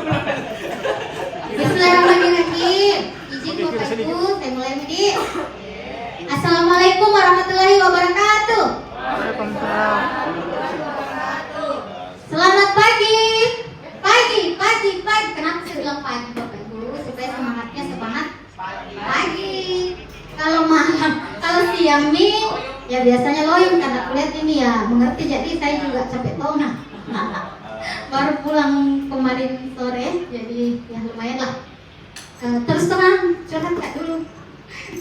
Bismillahirrahmanirrahim. Izin Bapak Ibu, saya mulai Midi. Assalamualaikum warahmatullahi wabarakatuh. Waalaikumsalam. Selamat pagi. Pagi. Kenapa saya bilang pagi Bapak Ibu? Supaya semangatnya semangat pagi. Kalau malam, kalau siang nih, ya biasanya loyong karena aku lihat ini ya mengerti. Jadi saya juga capek tongah. Baru pulang kemarin sore, jadi ya lumayan lah. Terus terang, curhat Kak dulu.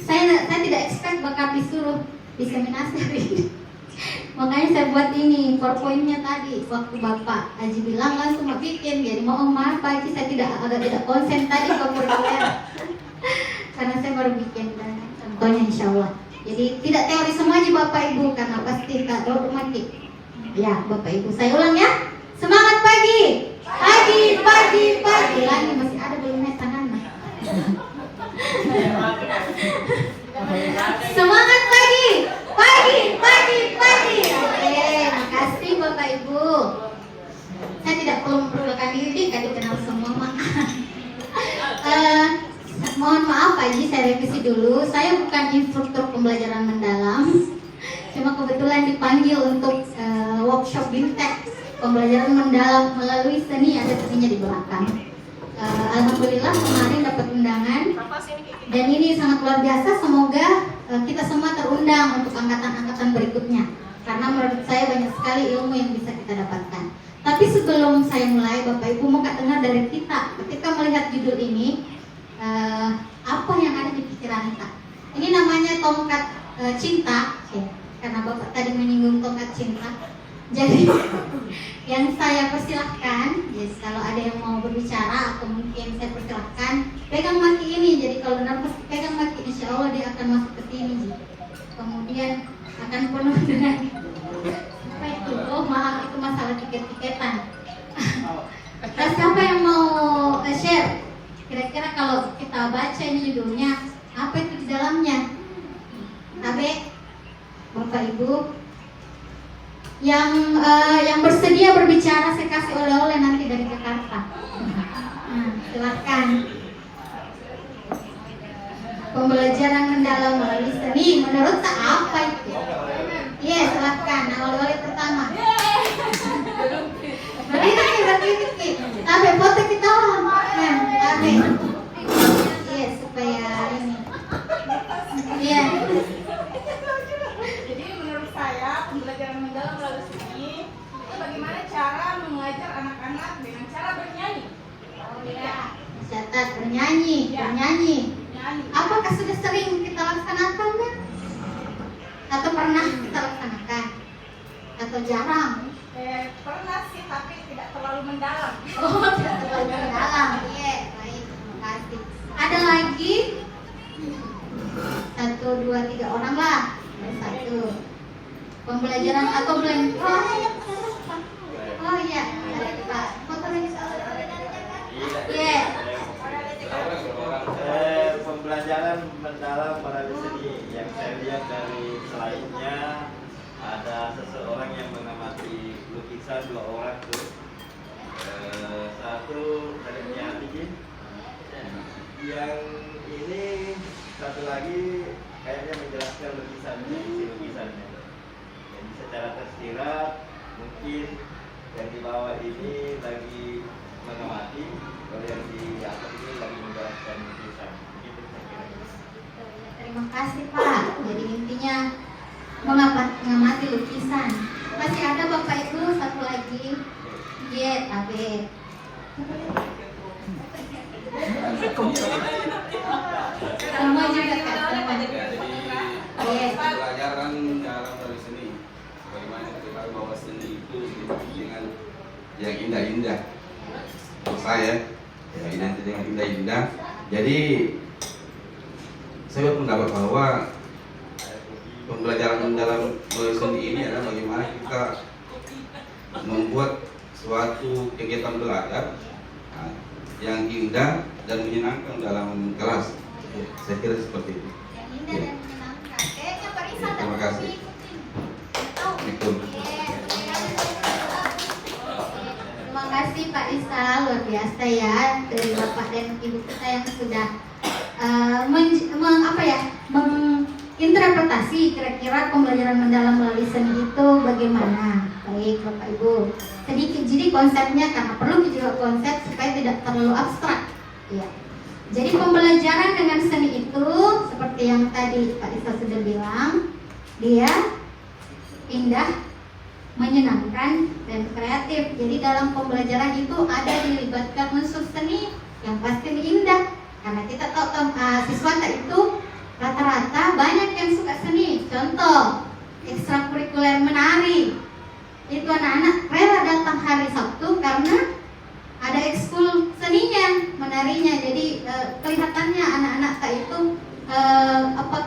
Saya tidak expect bakal disuruh diseminasi hari ini. Makanya saya buat ini PowerPoint-nya tadi. Waktu Bapak Haji bilang langsung mau bikin. Jadi mohon maaf Pak Haji, saya agak tidak konsen tadi ke PowerPoint. Karena saya baru bikin dan contohnya insya Allah. Jadi tidak teori semua aja Bapak Ibu, karena pasti tak dogmatik. Ya Bapak Ibu, saya ulang ya. Semangat pagi. Pagi. Lagi masih ada belum tangan. Semangat pagi. Oke, makasih Bapak Ibu. Saya tidak perlu memperkenalkan diri, kan dikenal semua mak. Mohon maaf Pak Haji, saya revisi dulu. Saya bukan instruktur pembelajaran mendalam. Cuma kebetulan dipanggil untuk workshop BIMTEK pembelajaran mendalam melalui seni, ada seninya di belakang. Alhamdulillah kemarin dapat undangan dan ini sangat luar biasa. Semoga kita semua terundang untuk angkatan-angkatan berikutnya, karena menurut saya banyak sekali ilmu yang bisa kita dapatkan. Tapi sebelum saya mulai, Bapak Ibu mau dengar dari kita ketika melihat judul ini, apa yang ada di pikiran kita. Ini namanya tongkat cinta, karena Bapak tadi menyinggung tongkat cinta. Jadi yang saya persilahkan, yes, kalau ada yang mau berbicara atau mungkin saya persilahkan pegang maki ini. Jadi kalau nervous pegang maki, insya Allah dia akan masuk ke sini. Kemudian akan penuh dengan apa itu? Oh maaf, itu masalah tiket-tiketan. Nah, siapa yang mau share? Kira-kira kalau kita baca ini judulnya apa itu di dalamnya? Abe, Bapak Ibu, yang bersedia berbicara saya kasih oleh-oleh nanti dari Jakarta. Silakan. Pembelajaran mendalam melalui seni, menurut tak apa itu? Iya, silakan. Oleh-oleh pertama. Berdiri. Tapi foto kita Abe. Iya, supaya ini. Iya. Jadi menurut saya pembelajaran mendalam melalui seni itu bagaimana cara mengajar anak-anak dengan cara bernyanyi. Oh iya, catat bernyanyi. Apakah sudah sering kita laksanakan kan? Atau pernah kita laksanakan? Atau jarang? Pernah sih, tapi tidak terlalu mendalam. Oh, tidak terlalu mendalam. Iya, baik, terima kasih. Ada lagi? 1, 2, 3 orang lah. Satu. Pembelajaran atau blank. Oh iya, Pak. Foto lagi soal. Iya. Pembelajaran mendalam melalui seni yang saya lihat dari selainnya ada seseorang yang mengamati lukisan, 2 orang tuh. Satu dari Nyati, yang ini satu lagi kayaknya menjelaskan lukisannya, isi lukisannya. Jadi secara tersirat mungkin yang di bawah ini lagi mengamati, kalau yang di atas ini lagi menjelaskan lukisan. Gitu saya kira. Terima kasih Pak. Jadi intinya mengamati lukisan. Masih ada Bapak Ibu satu lagi. Iya, Abe. Semua juga Kak. Jadi pelajaran dalam dari seni, bagaimana kita tahu bahwa seni itu identik dengan yang indah-indah. Untuk saya, ya identik dengan indah-indah. Jadi saya berpendapat bahwa pembelajaran mendalam melalui seni ini adalah bagaimana kita membuat suatu kegiatan belajar yang indah dan menyenangkan dalam kelas. Saya kira seperti itu. Yang indah dan menyenangkan. Kayaknya Parisa Terima kasih. Terima kasih kasih Pak Isa, luar biasa ya dari Bapak dan Ibu kita yang sudah menginterpretasi kira-kira pembelajaran mendalam melalui seni itu bagaimana. Baik Bapak Ibu, sedikit jadi konsepnya karena perlu juga konsep supaya tidak terlalu abstrak. Ya. Jadi pembelajaran dengan seni itu seperti yang tadi Pak Isa sudah bilang, dia indah, menyenangkan, dan kreatif. Jadi dalam pembelajaran itu ada dilibatkan unsur seni yang pasti indah. Karena kita tahu siswa itu rata-rata banyak yang suka seni. Contoh, ekstrakurikuler menari. Itu anak-anak rela datang hari Sabtu karena ada ekskul seninya, menarinya. Jadi kelihatannya anak-anak itu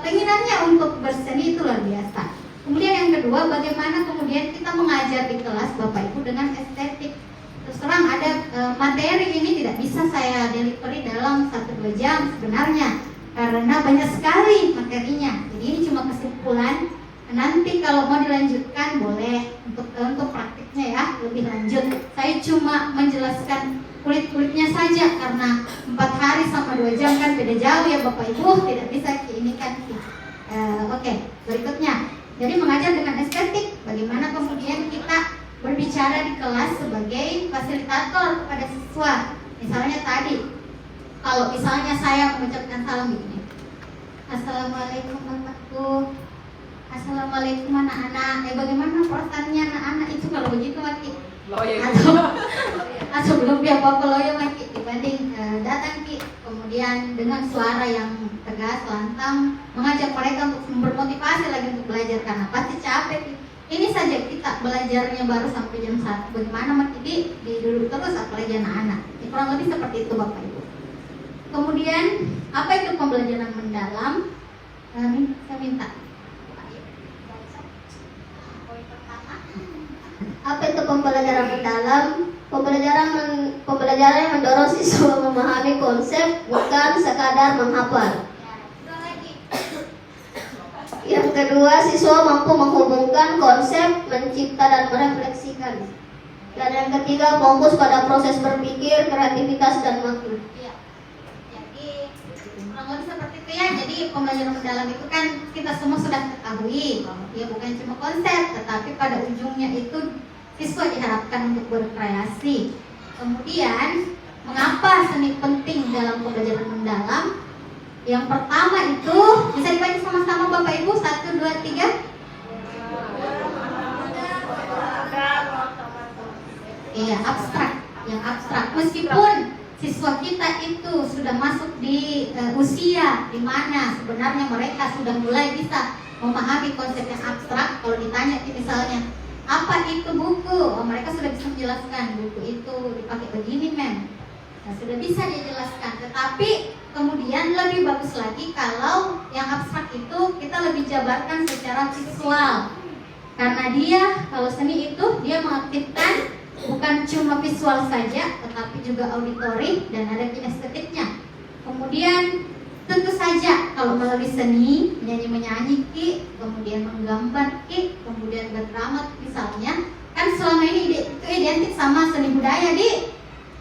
keinginannya untuk berseni itu luar biasa. Kemudian yang kedua, bagaimana kemudian kita mengajar di kelas Bapak Ibu dengan estetik. Terus terang ada materi ini tidak bisa saya delivery dalam 1-2 jam sebenarnya, karena banyak sekali materinya. Jadi ini cuma kesimpulan. Nanti kalau mau dilanjutkan boleh untuk praktiknya ya lebih lanjut. Saya cuma menjelaskan kulit-kulitnya saja karena 4 hari sama 2 jam kan beda jauh ya Bapak Ibu, tidak bisa ini kan. Oke, berikutnya. Jadi mengajar dengan estetik, bagaimana kemudian kita berbicara di kelas sebagai fasilitator kepada siswa. Misalnya tadi, kalau misalnya saya mengucapkan salam begini, Assalamualaikum warahmatullahi. Assalamualaikum anak-anak. Bagaimana perasaannya anak-anak itu kalau begitu mati? Atau belum dia apa-apa loyo mati dibanding datang Ki, kemudian dengan suara yang tegas, lantang, mengajak mereka untuk bermotivasi lagi untuk belajar karena pasti capek. Ini saja kita belajarnya baru sampai jam 1. Bagaimana mati duduk terus apalagi anak-anak. Kurang lebih seperti itu Bapak Ibu. Kemudian apa itu pembelajaran mendalam? Saya minta. Apa itu pembelajaran mendalam? Pembelajaran yang mendorong siswa memahami konsep, bukan sekadar menghafal. Yang kedua, siswa mampu menghubungkan konsep, mencipta dan merefleksikan. Dan yang ketiga, fokus pada proses berpikir, kreativitas dan makna. Iya. Jadi kurang lebih seperti itu ya. Jadi pembelajaran mendalam itu kan kita semua sudah ketahui bahwa dia bukan cuma konsep, tetapi pada ujungnya itu siswa diharapkan untuk berkreasi. Kemudian, mengapa seni penting dalam pembelajaran mendalam? Yang pertama itu bisa dibaca sama-sama Bapak Ibu, 1, 2, 3. Iya, abstrak. Yang abstrak. Meskipun siswa kita itu sudah masuk di usia di mana sebenarnya mereka sudah mulai bisa memahami konsep yang abstrak. Kalau ditanya misalnya, apa itu buku? Mereka sudah bisa menjelaskan buku itu dipakai begini, mem. Nah, sudah bisa dijelaskan. Tetapi kemudian lebih bagus lagi kalau yang abstrak itu kita lebih jabarkan secara visual. Karena dia kalau seni itu dia mengaktifkan bukan cuma visual saja, tetapi juga auditori dan ada kinestetiknya. Kemudian tentu saja kalau melalui seni, menyanyi Ki, kemudian menggambar Ki, kemudian berdrama misalnya, kan selama ini itu identik sama seni budaya Di.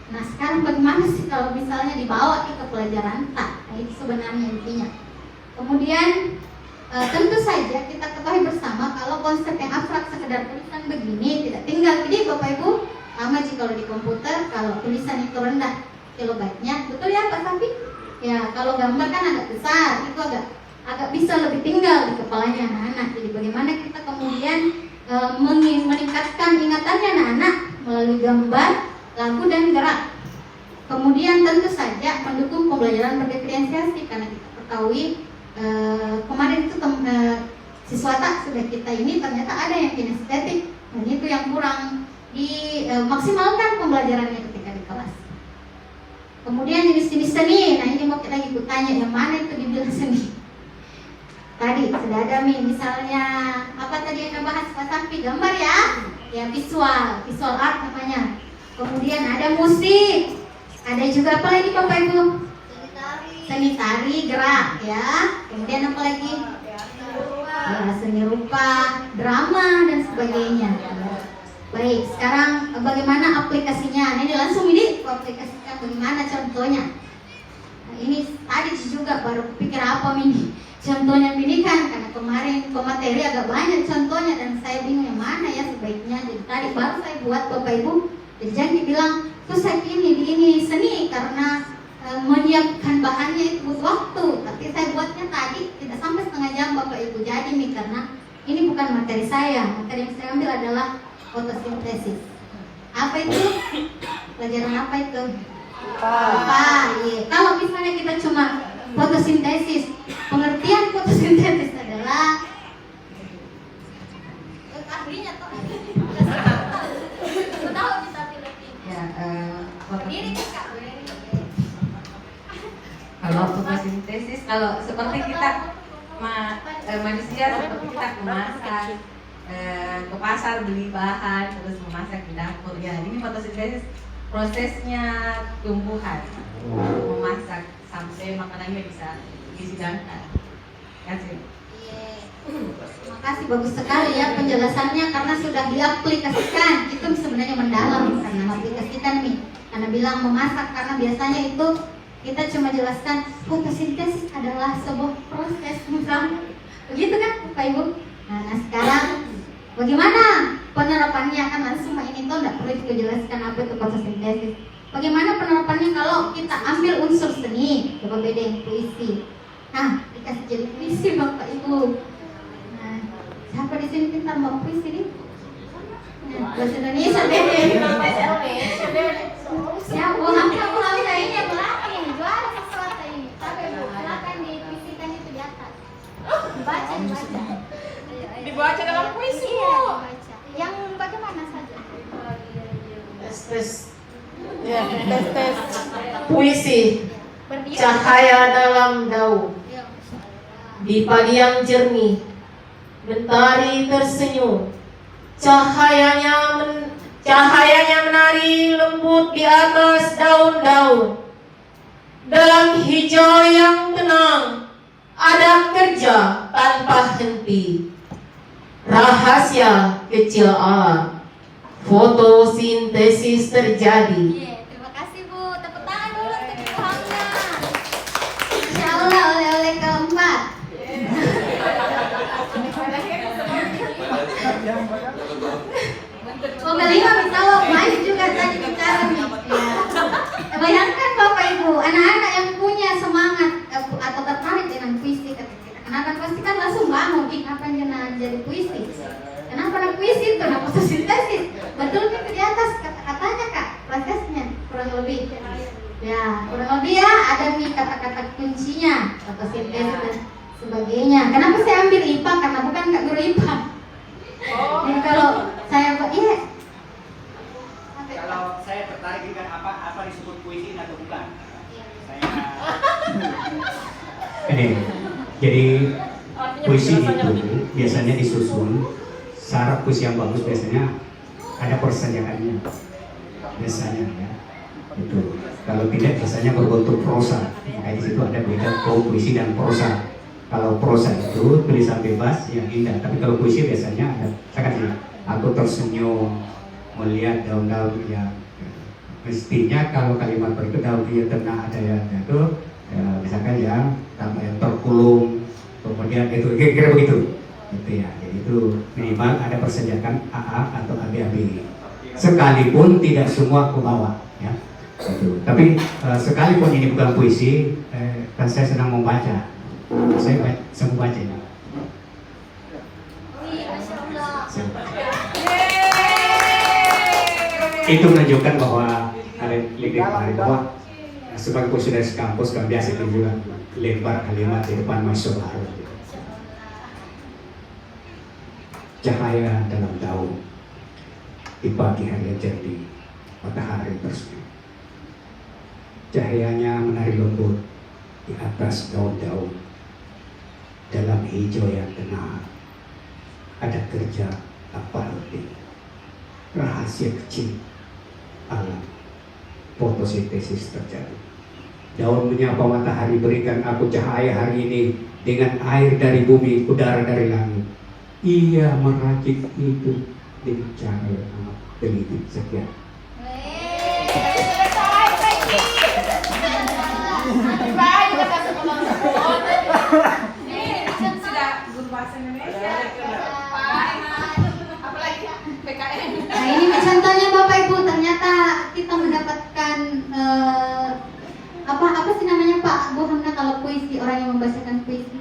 Nah sekarang bagaimana sih kalau misalnya dibawa ke pelajaran tak? Nah, itu sebenarnya intinya. Kemudian tentu saja kita ketahui bersama kalau konsep yang abstrak sekedar tulisan begini tidak tinggal. Jadi Bapak Ibu, sama sih kalau di komputer, kalau tulisan itu rendah kilobyte-nya, betul ya Pak Safi? Ya kalau gambar kan agak besar, itu agak bisa lebih tinggal di kepalanya anak-anak. Jadi bagaimana kita kemudian meningkatkan ingatannya anak-anak melalui gambar, lagu dan gerak. Kemudian tentu saja mendukung pembelajaran berdiferensiasi karena kita ketahui kemarin itu siswa tak sudah kita ini ternyata ada yang kinestetik dan itu yang kurang dimaksimalkan pembelajarannya ketika di kelas. Kemudian jenis-jenis seni, nah ini mau kita lagi tanya yang mana itu dibilang seni. Tadi sudah ada misalnya apa tadi yang bahas Pak Safi, gambar ya visual art namanya. Kemudian ada musik, ada juga apa lagi Bapak Ibu? Seni tari, gerak ya. Kemudian apa lagi? Ya, seni rupa, drama dan sebagainya. Baik, sekarang bagaimana aplikasinya? Ini langsung ini aplikasikan bagaimana contohnya. Nah, ini tadi juga baru pikir apa ini contohnya ini kan, karena kemarin pemateri agak banyak contohnya dan saya bingung yang mana ya sebaiknya. Jadi tadi baru saya buat Bapak Ibu. Jadi jangan dibilang tuh saya ini seni karena menyiapkan bahannya itu butuh waktu. Tapi saya buatnya tadi tidak sampai setengah jam Bapak Ibu. Jadi nih karena ini bukan materi saya. Materi yang saya ambil adalah fotosintesis. Apa itu? Pelajaran apa itu? Iya. Kalau misalnya kita cuma fotosintesis, pengertian fotosintesis adalah ahlinya toh. Tahu kita Ya, kalau fotosintesis, kalau seperti kita manusia, seperti kita memasak, ke pasar beli bahan terus memasak di dapur ya, ini fotosintesis prosesnya tumbuhan memasak sampai makanannya bisa disidangkan. Kasih. Terima kasih, bagus sekali ya penjelasannya karena sudah diaplikasikan. Itu sebenarnya mendalam karena aplikasikan nih. Karena bilang memasak karena biasanya itu kita cuma jelaskan fotosintesis adalah sebuah proses misalnya. Begitu kan Bapak Ibu? Nah sekarang bagaimana penerapannya kan langsung ini tuh tidak perlu dijelaskan apa itu fotosintesis. Bagaimana penerapannya kalau kita ambil unsur seni, coba beda yang puisi. Nah, dikasih jadi puisi Bapak Ibu. Nah, siapa di sini pintar mau puisi nih? Nah, bahasa Indonesia beda. Ya, bukan ini belakang, juara sesuatu ini. Tapi Bu, silakan dipuisikan itu di atas. Baca. Dibaca dalam puisi, Iya, Bu. dibaca. Yang bagaimana saja? Tes. Puisi. Cahaya dalam daun. Di pagi yang jernih, mentari tersenyum. Cahayanya menari lembut di atas daun-daun. Dalam hijau yang tenang, ada kerja tanpa henti. Rahasia kecil alam, fotosintesis terjadi. Terima kasih Bu, tepuk tangan dulu untuk Ibu Hamna. Insya Allah oleh-oleh keempat. Oh kelima bisa loh, baik juga tadi bicara nih. Ya. Bayangkan Bapak Ibu, anak-anak yang punya semangat atau tertarik dengan puisi kenapa pasti kan langsung bangun, kenapa jangan jadi puisi? Kenapa nak puisi itu, nak fotosintesis? Betul itu di atas kata-katanya Kak, prosesnya kurang lebih. Ya, kurang lebih ya ada nih kata-kata kuncinya, fotosintesis dan sebagainya. Kenapa saya ambil IPA? Karena bukan Kak guru IPA. Jadi kalau saya kalau saya tertarik dengan apa disebut puisi atau bukan? Ini, jadi puisi itu biasanya disusun. Syarat puisi yang bagus biasanya ada persenjakannya, biasanya ya. Itu kalau tidak biasanya berbentuk prosa. Nah, di situ ada beda puisi dan prosa. Kalau prosa itu tulisan bebas yang indah, tapi kalau puisi biasanya ada. Saya kasih, aku tersenyum melihat daun-daun yang mestinya kalau kalimat berikut daun dia tenang ada yang itu ya, misalkan yang terkulung, kemudian itu kira-kira begitu. Itu ya, jadi itu minimal ada persenjakan AA atau AB-AB. Sekalipun tidak semua ke bawah ya. Itu. Tapi sekalipun ini bukan puisi, kan saya senang membaca. Saya baca ini. Itu menunjukkan bahwa bahwa sebagai konsultasi kampus kan biasa itu juga lebar kalimat di depan mahasiswa baru. Cahaya dalam daun di pagi hari yang jernih, matahari tersenyum. Cahayanya menari lembut di atas daun-daun. Dalam hijau yang tenang ada kerja apa lebih. Rahasia kecil alam, fotosintesis terjadi. Daun menyapa matahari, berikan aku cahaya hari ini dengan air dari bumi, udara dari langit. Ia meracik itu dengan cara yang amat teliti. Sekian. Baik, kita kasih penonton. Ini sudah guru bahasa Indonesia. Apalagi PKN. Nah ini contohnya Bapak Ibu, ternyata kita mendapatkan apa sih namanya Pak Bu Hamna kalau puisi, orang yang membacakan puisi.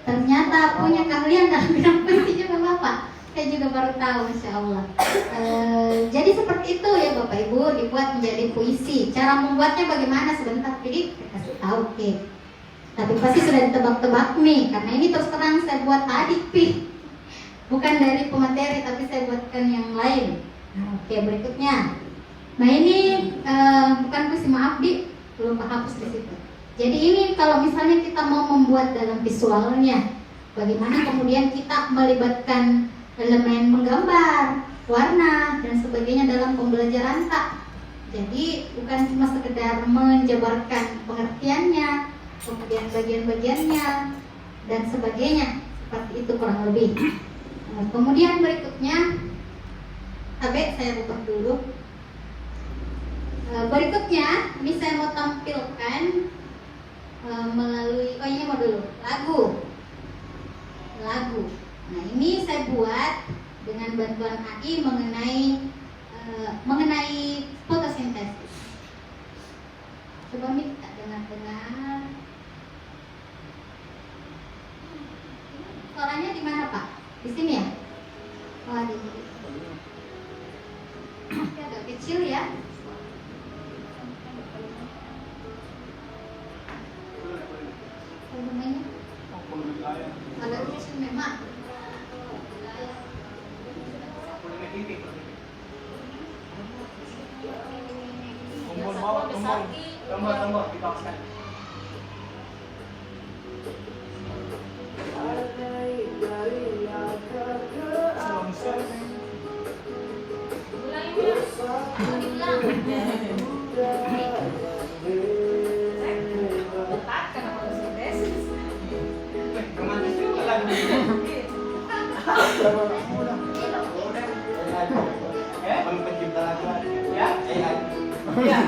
Ternyata punya keahlian dalam bidang puisi juga Bapak. Saya juga baru tahu, Masya Allah. Jadi seperti itu ya Bapak Ibu, dibuat menjadi puisi. Cara membuatnya bagaimana sebentar, jadi kasih tahu, oke. Tapi pasti sudah ditebak-tebak nih, karena ini terus terang saya buat adik pi. Bukan dari pemateri, tapi saya buatkan yang lain. Oke, berikutnya. Nah ini bukan puisi, maaf di, belum hapus di situ. Jadi ini kalau misalnya kita mau membuat dalam visualnya, bagaimana kemudian kita melibatkan elemen menggambar, warna dan sebagainya dalam pembelajaran tak. Jadi bukan cuma sekedar menjabarkan pengertiannya, kemudian bagian-bagiannya dan sebagainya, seperti itu kurang lebih. Kemudian berikutnya, saya buka dulu. Berikutnya, ini saya mau tampilkan melalui, ini mau dulu, lagu. Nah ini saya buat dengan bantuan AI mengenai fotosintesis. Coba minta dengar. Suaranya di mana Pak? Di sini ya? Oh di sini. Agak kecil ya. Volumenya agak kecil memang. Tombol dipaksakan. Romantis juga lagu ini. Pencipta lagu Ya? ya.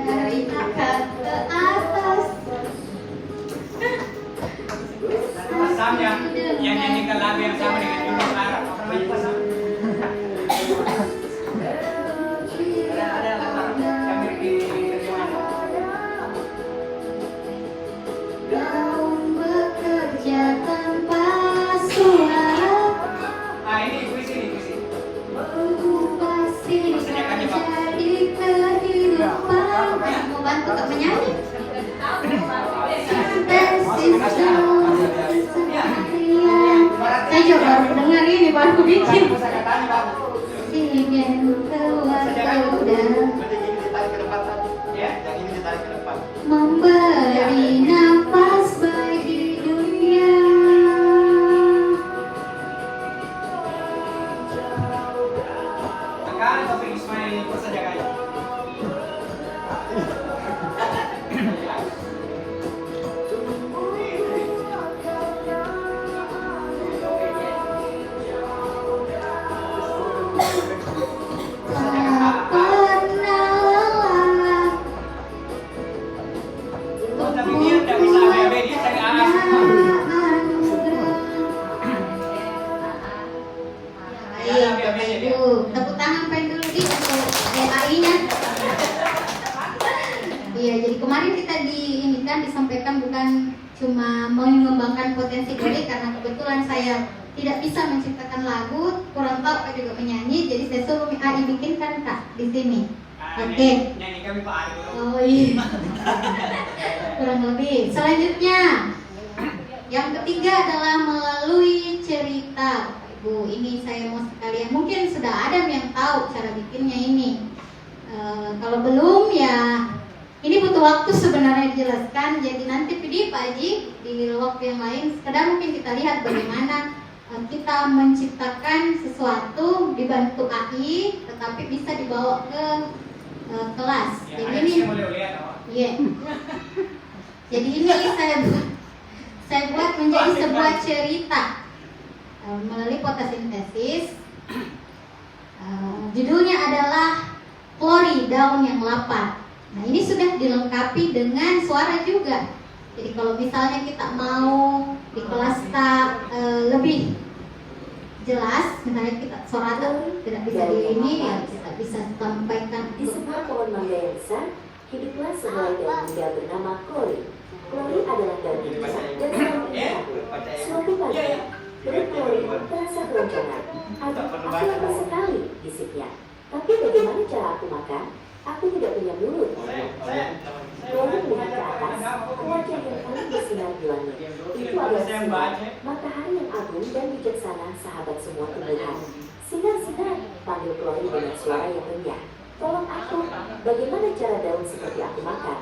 Dari akar ke atas. Pasamnya yang nyanyikan lagu yang sama dengan Yunus Arab. Apa namanya pasam? Ada lagu Arab yang mirip di mana? Kau bekerja tanpa suara, Ini puisi. mengubah sini menjadi kehidupan. Mau bantu Kak menyanyi? Saya juga baru dengar ini, baru bikin. Ingin keluar ke udara, Berarti ini ditarik ke depan tadi. Ya? Yang ini ditarik ke depan. memberi nafas bagi dunia. Sekarang Taufik Ismail Persajagaya. Tak pernah lelah Tapi dia tidak bisa BB, dia cari arah semua. Iya, Bapak Ibu, tepuk tangan pengen dulu di untuk AI-nya. Iya, jadi kemarin kita disampaikan bukan cuma mengembangkan potensi diri, karena kebetulan saya tidak bisa menciptakan lagu, kurang tahu Kak juga menyanyi, jadi saya suruh AI bikinkan Kak di sini. Oke. Nyanyi kami Pak Ari dulu. Oh iya. Kurang lebih. Selanjutnya, yang ketiga adalah melalui cerita. Bapak Ibu, ini saya mau sekalian, mungkin sudah ada yang tahu cara bikinnya ini. Kalau belum ya, ini butuh waktu sebenarnya dijelaskan. Jadi nanti PD Pak Haji di waktu yang lain, sekedar mungkin kita lihat bagaimana kita menciptakan sesuatu dibantu AI, tetapi bisa dibawa ke kelas. Ya, Jadi ada ini, yang boleh lihat apa? iya. Jadi ini saya buat menjadi sebuah cerita melalui fotosintesis. Judulnya adalah Chloe, daun yang lapar. Nah, ini sudah dilengkapi dengan suara juga. Jadi kalau misalnya kita mau di kelas lebih jelas, misalnya kita suara tidak bisa di ini, ya kita bisa sampaikan. Di sebuah pohon mangga yang besar, hiduplah sebuah daun muda bernama Chloe. Chloe adalah daun yang besar dan selalu indah. Suatu pagi, perut Chloe terasa keroncongan. Aduh, aku lapar sekali, bisiknya. Tapi bagaimana cara aku makan? Aku tidak punya mulut. Chloe melihat ke atas, wajah yang paling bersinar di langit. Itu adalah sinar, matahari yang agung dan bijaksana, sahabat semua tumbuhan. Sinar-sinar, panggil Chloe dengan suara yang renyah. Tolong aku, bagaimana cara daun seperti aku makan?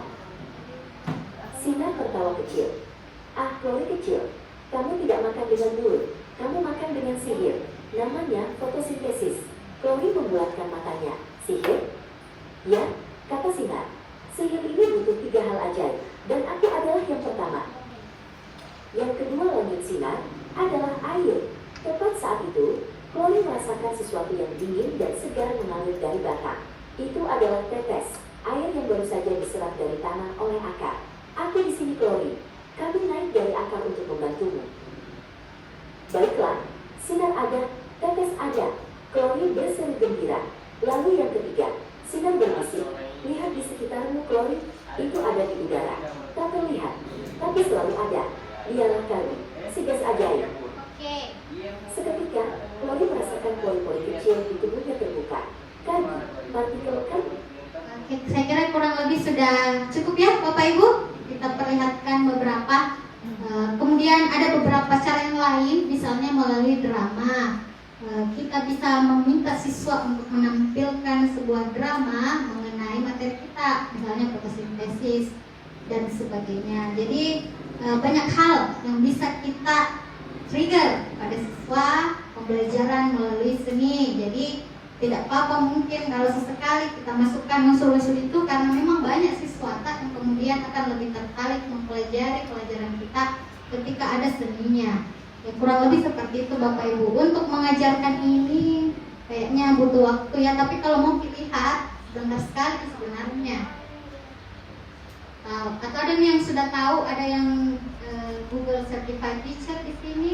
Sinar tertawa kecil. Ah, Chloe kecil, kamu tidak makan dengan mulut, kamu makan dengan sihir. Namanya fotosintesis. Chloe membulatkan matanya. Sihir? Ya, kata Sinar. Sihir ini butuh 3 hal ajaib, dan aku adalah yang pertama. Yang kedua, lanjut Sinar, adalah air. Tepat saat itu, Chloe merasakan sesuatu yang dingin dan segar mengalir dari batang. Itu adalah tetes, air yang baru saja diserap dari tanah oleh akar. Aku di sini, Chloe. Kami naik dari akar untuk membantumu. Baiklah, Sinar ada, tetes ada. Chloe berseru gembira. Lalu yang ketiga, Sinar berbisik. Lihat di sekitarmu, Chloe. Itu ada di udara. Tak terlihat, tapi selalu ada. Dialah kami, si gas ajaib. Oke. Seketika, Chloe merasakan pori-pori kecil di tubuhnya terbuka. Kami, partikel kan? Oke, saya kira kurang lebih sudah cukup ya Bapak Ibu. Kita perlihatkan beberapa. Kemudian ada beberapa cara yang lain, misalnya melalui drama. Kita bisa meminta siswa untuk menampilkan sebuah drama mengenai materi kita, misalnya fotosintesis dan sebagainya. Jadi banyak hal yang bisa kita trigger pada siswa pembelajaran melalui seni. Jadi tidak apa-apa mungkin kalau sesekali kita masukkan unsur-unsur itu, karena memang banyak siswa yang kemudian akan lebih tertarik mempelajari pelajaran kita ketika ada seninya. Ya, kurang lebih seperti itu Bapak Ibu. Untuk mengajarkan ini kayaknya butuh waktu ya, tapi kalau mau dilihat sebentar sekali sebenarnya. Atau ada yang sudah tahu, ada yang Google Certified Teacher di sini.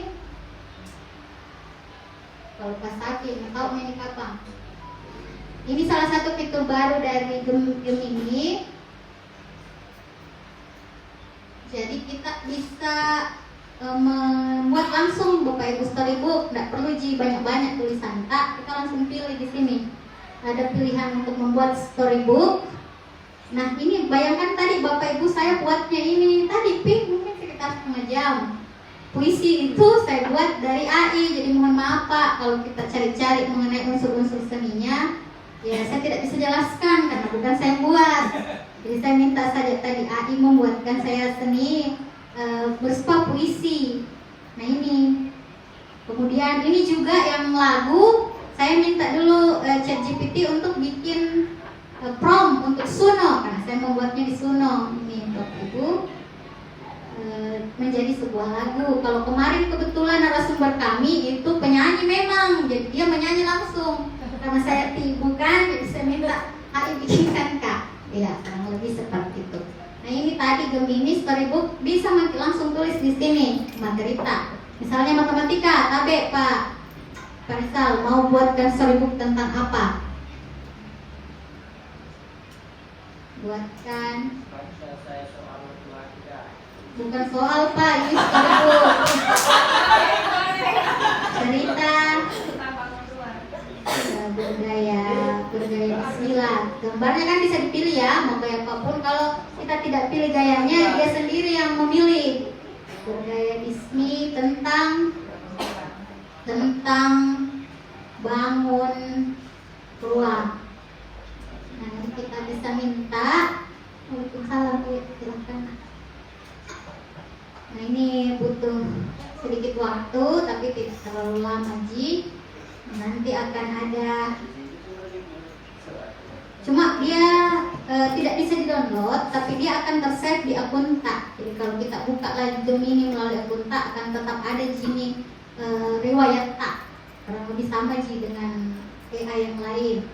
Kalau Pak Saki nggak tahu ini kapan. Ini salah satu fitur baru dari Gemini. Jadi kita bisa membuat langsung Bapak Ibu storybook, tidak perlu banyak-banyak tulisan, tak, kita langsung pilih di sini. Ada pilihan untuk membuat storybook. Nah, ini bayangkan tadi Bapak Ibu saya buatnya ini tadi mungkin sekitar setengah jam. Puisi itu saya buat dari AI, jadi mohon maaf Pak kalau kita cari-cari mengenai unsur-unsur seninya, ya saya tidak bisa jelaskan karena bukan saya buat. Jadi saya minta saja tadi AI membuatkan saya seni berupa puisi. Nah ini. Kemudian ini juga yang lagu, saya minta dulu ChatGPT untuk bikin prompt untuk Suno, karena saya membuatnya di Suno. Ini Bapak Ibu menjadi sebuah lagu. Kalau kemarin kebetulan narasumber kami itu penyanyi memang, jadi dia menyanyi langsung. Karena saya bukan, jadi saya minta AI bikinkan Kak. Ya, kurang lebih seperti itu. Nah ini tadi Gemini storybook bisa langsung tulis di sini materi kita. Misalnya matematika, KB Pak Rizal mau buatkan storybook tentang apa? Buatkan. Bukan soal Pak, ini storybook. Cerita. Bergaya Bismillah. Gambarnya kan bisa dipilih ya, mau gaya apapun. Kalau kita tidak pilih gayanya, dia sendiri yang memilih. Bergaya Bismi tentang bangun ruang. Nah, ini kita bisa minta. Waalaikumsalam, silahkan. Nah, ini butuh sedikit waktu tapi tidak terlalu lama Ji. Nanti akan ada, cuma dia tidak bisa di-download, tapi dia akan tersave di Akunta. Jadi kalau kita buka lagi Gemini melalui Akunta akan tetap ada Gini riwayat tak, kurang lebih sama Ji dengan AI yang lain.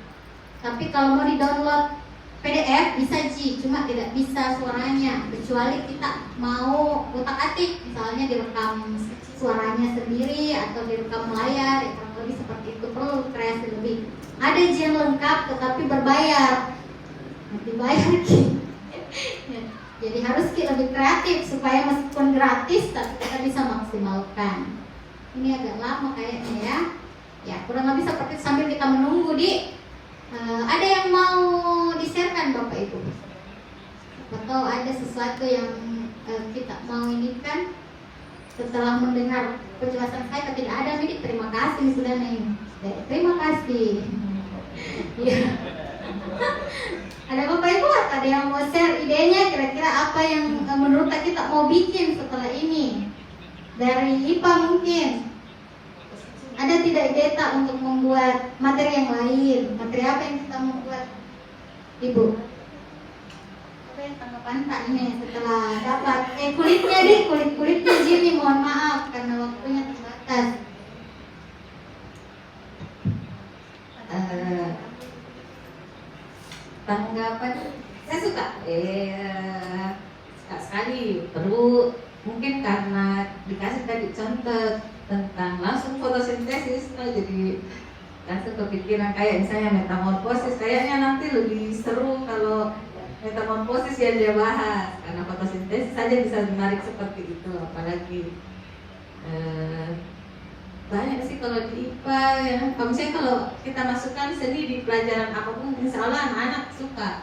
Tapi kalau mau di-download PDF bisa Ji, cuma tidak bisa suaranya, kecuali kita mau utak-atik, misalnya direkam suaranya sendiri atau direkam layar, ya kurang lebih seperti itu, perlu kreasi lebih. Ada Ji yang lengkap tetapi berbayar, dibayar Ki. Jadi harus Ki lebih kreatif supaya meskipun gratis tapi kita bisa maksimalkan. Ini agak lama kayaknya ya. Ya kurang lebih seperti sambil kita menunggu di. Ada yang mau di-sharekan Bapak Ibu? Atau ada sesuatu yang kita mau ini kan setelah mendengar penjelasan saya? Tidak ada, Midik. Terima kasih sudah nih. Terima kasih. Ya. Ada Bapak Ibu ada yang mau share idenya kira-kira apa yang menurut kita mau bikin setelah ini? Dari IPA mungkin. Ada tidak ide tak untuk membuat materi yang lain? Materi apa yang kita mau buat, Ibu? Apa yang tanggapan tak ini setelah dapat kulitnya deh, kulit-kulitnya Jimmy, mohon maaf karena waktunya terbatas. Tanggapan saya suka sekali, perlu mungkin karena dikasih tadi contoh tentang langsung fotosintesis, jadi langsung kepikiran kayak misalnya metamorfosis. Kayaknya nanti lebih seru kalau metamorfosis yang dia bahas, karena fotosintesis saja bisa menarik seperti itu. Apalagi banyak sih kalau di IPA ya. Kalau misalnya kalau kita masukkan seni di pelajaran apapun, insya Allah anak-anak suka.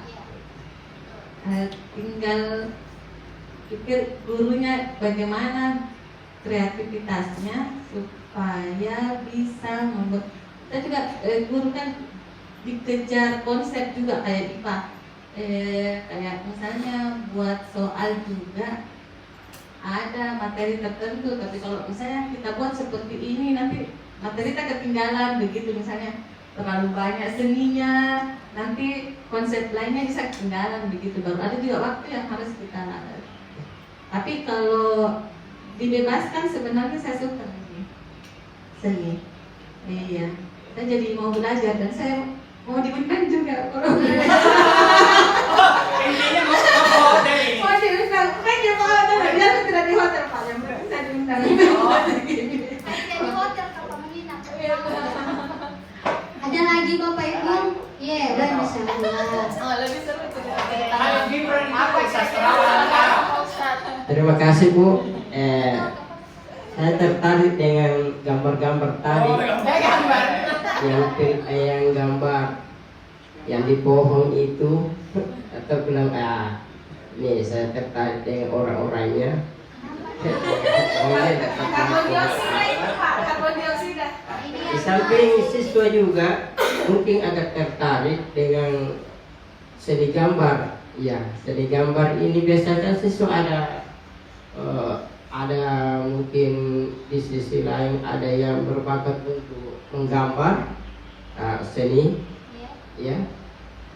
Tinggal pikir gurunya bagaimana kreativitasnya supaya bisa membuat. Kita juga guru kan dikejar konsep juga kayak IPA, kayak misalnya buat soal juga ada materi tertentu, tapi kalau misalnya kita buat seperti ini nanti materi kita ketinggalan begitu, misalnya terlalu banyak seninya, nanti konsep lainnya bisa ketinggalan begitu. Baru ada juga waktu yang harus kita. Tapi kalau dibebaskan sebenarnya saya suka seni. Iya, saya jadi mau belajar dan saya mau diundang juga. Intinya mau dari Mau diundang, kan dia mau ada, dia tidak di hotel Pak, yang penting saya diundang. Di hotel kalau menginap. Ada lagi Bapak Ibu? Iya, udah Masya Allah. Lebih seru itu. Ayo Gibran apa sastrawan. Terima kasih Bu. Saya tertarik dengan gambar-gambar tadi. Yang gambar yang di pohon itu, atau bilang nih saya tertarik dengan orang-orangnya. Karbon dioksida. Di samping siswa juga mungkin agak tertarik dengan seni gambar. Ya, seni gambar ini biasanya siswa ada mungkin di sisi lain ada yang berbakat untuk menggambar seni, ya.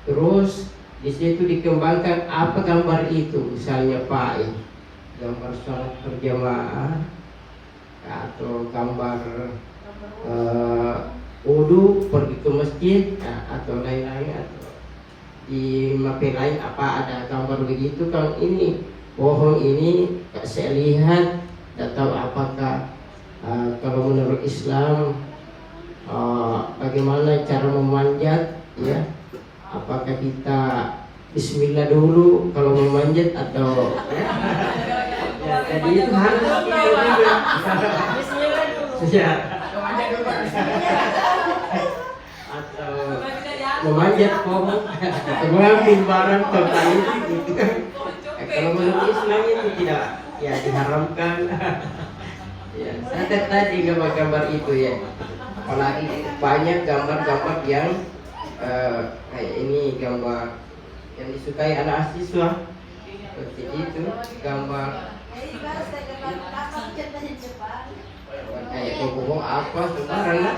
Terus di situ dikembangkan apa gambar itu, misalnya gambar sholat berjamaah atau gambar wudu pergi ke masjid atau lain-lain, atau di mapel lain apa ada gambar begitu. Kalau ini pohon ini saya lihat, tidak tahu apakah kalau menurut Islam bagaimana cara memanjat, ya, apakah kita Bismillah dulu kalau memanjat atau ya, jadi itu harus juga. Atau memanjat pohon atau mengambil barang terkait gitu kan. Kalau menurut Islam itu tidak, ya, diharamkan. Ya, saya tertarik gambar-gambar itu, ya. Apalagi banyak gambar-gambar yang kayak ini, gambar yang disukai anak siswa seperti itu, gambar Kayak ngomong apa sekarang lah.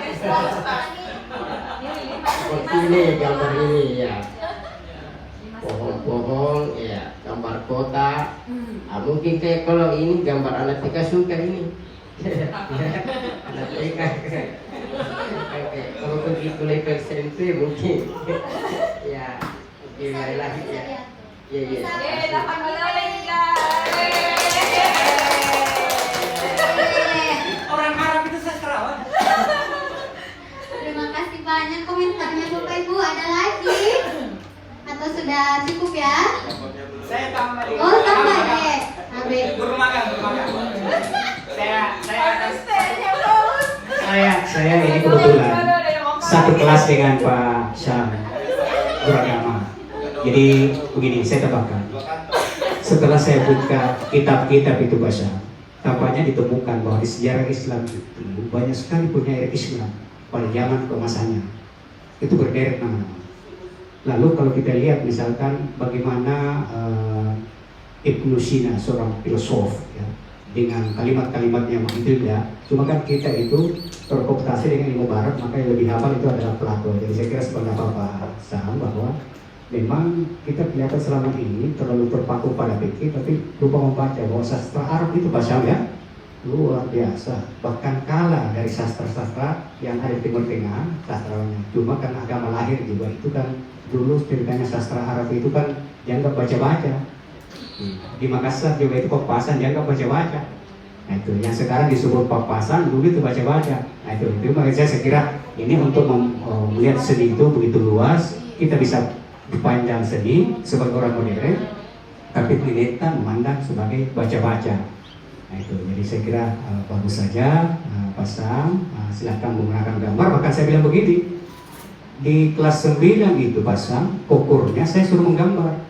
Seperti ini gambar ini ya. Pohon-pohon ya, gambar kota. Mungkin kayak kalau ini gambar anak TK suka ini. Anak TK. Kalau begitu level SMP mungkin. Ya, gimana lagi ya. Iya. Orang Arab itu sastrawan. Terima kasih banyak komentarnya Bapak Ibu. Ada lagi? Atau sudah cukup ya? Saya tambah. Oh, tambah deh. Abe. Guru magang. Saya ini kebetulan satu kelas dengan Pak Syam guru agama. Jadi begini, saya tebakkan. Setelah saya buka kitab-kitab itu baca, tampaknya ditemukan bahwa di sejarah Islam itu banyak sekali punya Islam pada zaman kemasannya. Itu berderet nama-nama. Lalu kalau kita lihat misalkan bagaimana Ibnu Sina, seorang filosof ya, dengan kalimat-kalimatnya begitu ya. Cuma kan kita itu terkooptasi dengan ilmu barat, maka yang lebih hafal itu adalah Plato. Jadi saya kira sependapat Pak Sam bahwa memang kita kelihatan selama ini terlalu terpaku pada fikih, tapi lupa membaca bahwa sastra Arab itu Pak Sam ya luar biasa, bahkan kalah dari sastra-sastra yang ada di Timur Tengah sastranya. Cuma kan agama lahir juga itu kan dulu ceritanya sastra Arab itu kan dianggap baca-baca. Di Makassar juga itu papasan dianggap baca-baca. Nah itu yang sekarang disebut papasan dulu itu baca-baca. Nah itu makanya saya kira ini untuk melihat seni itu begitu luas, kita bisa dipandang seni sebagai orang modern, tapi ternyata memandang sebagai baca-baca. Nah itu, jadi saya kira bagus saja Pak Sam, silakan menggunakan gambar. Bahkan saya bilang begini, di kelas 9 itu Pak Sam, kokurnya saya suruh menggambar.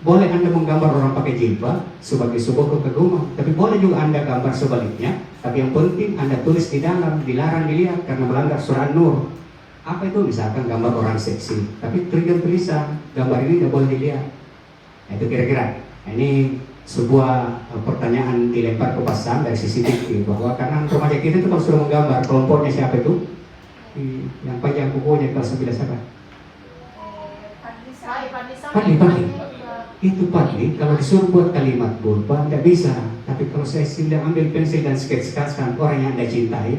Boleh Anda menggambar orang pakai jilbab sebagai sebuah kekaguman, tapi boleh juga Anda gambar sebaliknya. Tapi yang penting Anda tulis di dalam, dilarang dilihat karena melanggar surah An-Nur. Apa itu? Misalkan gambar orang seksi, tapi tulisan gambar ini tidak boleh dilihat. Nah itu kira-kira. Nah, ini sebuah pertanyaan dilempar ke Pak Sam dari CCTV bahwa karena remaja kita itu kalau sudah menggambar kelompoknya siapa itu? Yang panjang kukunya kelas 9 siapa? Padli. Itu Padli, kalau disuruh buat kalimat pulpa tidak bisa. Tapi kalau saya sudah ambil pensil dan sketch-sketchkan orang yang Anda cintai,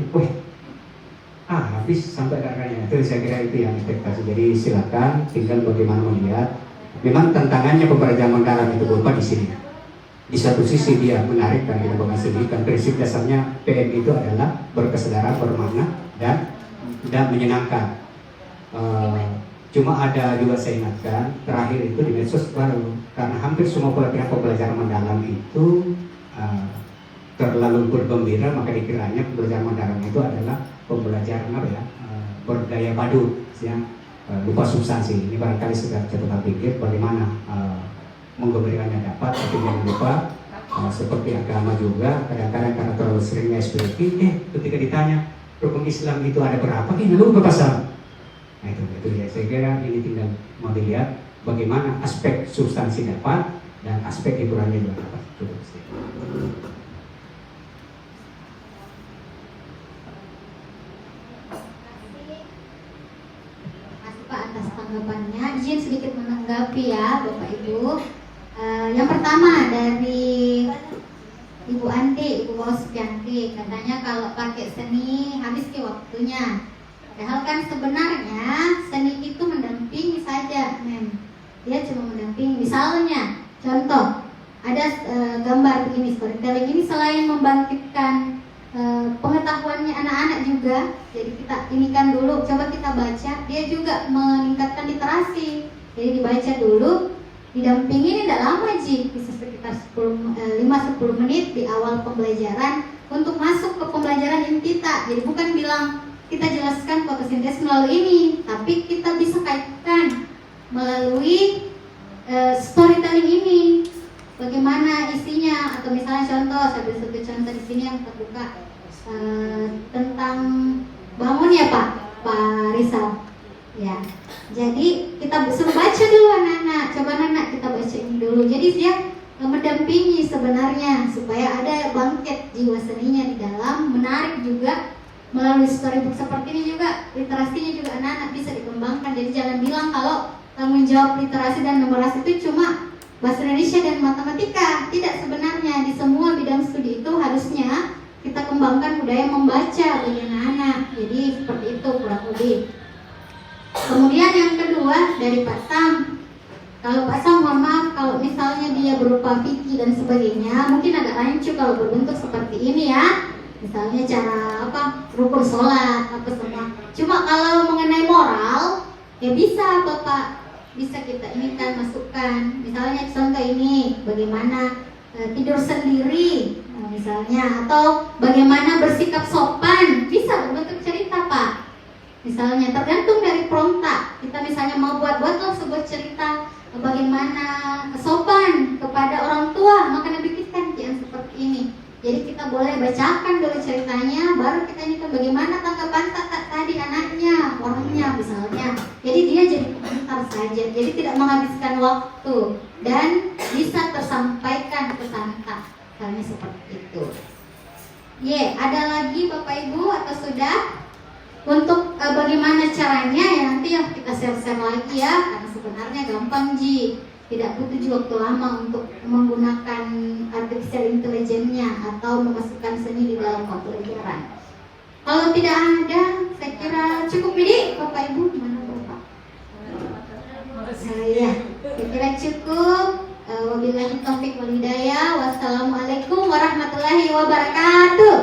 habis sampai akarnya. Itu saya kira itu yang ekspektasi. Jadi silakan, tinggal bagaimana melihat. Memang tantangannya pembelajaran mendalam itu berupa di sini. Di satu sisi dia menarik dan kita bahas sendiri, kan prinsip dasarnya PM itu adalah berkesadaran, bermakna dan menyenangkan. Cuma ada juga saya ingatkan terakhir itu di medsos baru, karena hampir semua pelatihan pembelajaran mendalam itu terlalu bergembira, maka dikiranya pembelajaran mendalam itu adalah pembelajaran berdaya padu, ya, lupa substansi. Ini barangkali sudah catatan pikir bagaimana menggembirakannya dapat, tapi jangan lupa seperti agama juga kadang-kadang karena terlalu seringnya SPP, ketika ditanya rukun Islam itu ada berapa, lupa pasal. Nah itu ya, saya kira ini tinggal mau dilihat bagaimana aspek substansi dapat dan aspek hiburannya juga dapat. Cukup sih. Pak atas tanggapannya, izin sedikit menanggapi ya Bapak Ibu. Yang pertama dari Ibu Anti, Ibu Waspianti, katanya kalau pakai seni habis ke waktunya. Padahal kan sebenarnya seni itu mendampingi saja, dia cuma mendampingi. Misalnya, contoh, ada gambar begini, storytelling ini selain membangkitkan pengetahuannya anak-anak juga, jadi kita ini kan dulu, coba kita baca, dia juga meningkatkan literasi. Jadi dibaca dulu, didampingi ini tidak lama bisa sekitar 5-10 menit di awal pembelajaran untuk masuk ke pembelajaran inti kita. Jadi bukan bilang kita jelaskan fotosintesis melalui ini, tapi kita bisa kaitkan melalui storytelling ini, bagaimana isinya. Atau misalnya contoh, saya beri satu contoh di sini yang terbuka tentang bangun ya Pak Rizal. Ya, jadi kita suruh baca dulu anak-anak, coba anak-anak kita baca ini dulu. Jadi dia mendampingi sebenarnya supaya ada bangkit jiwa seninya di dalam. Menarik juga melalui storybook seperti ini juga literasinya juga anak-anak bisa dikembangkan. Jadi jangan bilang kalau tanggung jawab literasi dan numerasi itu cuma bahasa Indonesia dan matematika. Tidak, sebenarnya di semua bidang studi itu harusnya kita kembangkan budaya membaca bagi anak-anak. Jadi seperti itu kurang lebih. Kemudian yang kedua dari Pak Sam. Kalau Pak Sam, mohon maaf kalau misalnya dia berupa fikih dan sebagainya, mungkin agak rancu kalau berbentuk seperti ini ya. Misalnya cara rukun sholat apa semua. Cuma kalau mengenai moral, ya bisa Bapak, bisa kita inikan, masukkan. Misalnya contoh ini, bagaimana tidur sendiri, misalnya, atau bagaimana bersikap sopan, bisa berbentuk cerita Pak. Misalnya tergantung dari pronta. Kita misalnya mau buat-buat sebuah cerita bagaimana sopan kepada orang tua, maka dibikinkan yang seperti ini. Jadi kita boleh bacakan dulu ceritanya, baru kita nyikan bagaimana tanggapan tadi anaknya, orangnya misalnya. Jadi dia jadi komentar saja, jadi tidak menghabiskan waktu dan bisa tersampaikan pesan tak, misalnya seperti itu. Ada lagi Bapak Ibu atau sudah? Untuk bagaimana caranya ya nanti ya kita share-share lagi ya, karena sebenarnya gampang Ji. Tidak butuh juga waktu lama untuk menggunakan artificial intelligence-nya atau memasukkan seni di dalam pembelajaran. Kalau tidak ada, saya kira cukup ini Bapak Ibu. Mana Bapak? Saya kira cukup. Wabillahi taufiq wal hidayah. Wassalamualaikum warahmatullahi wabarakatuh.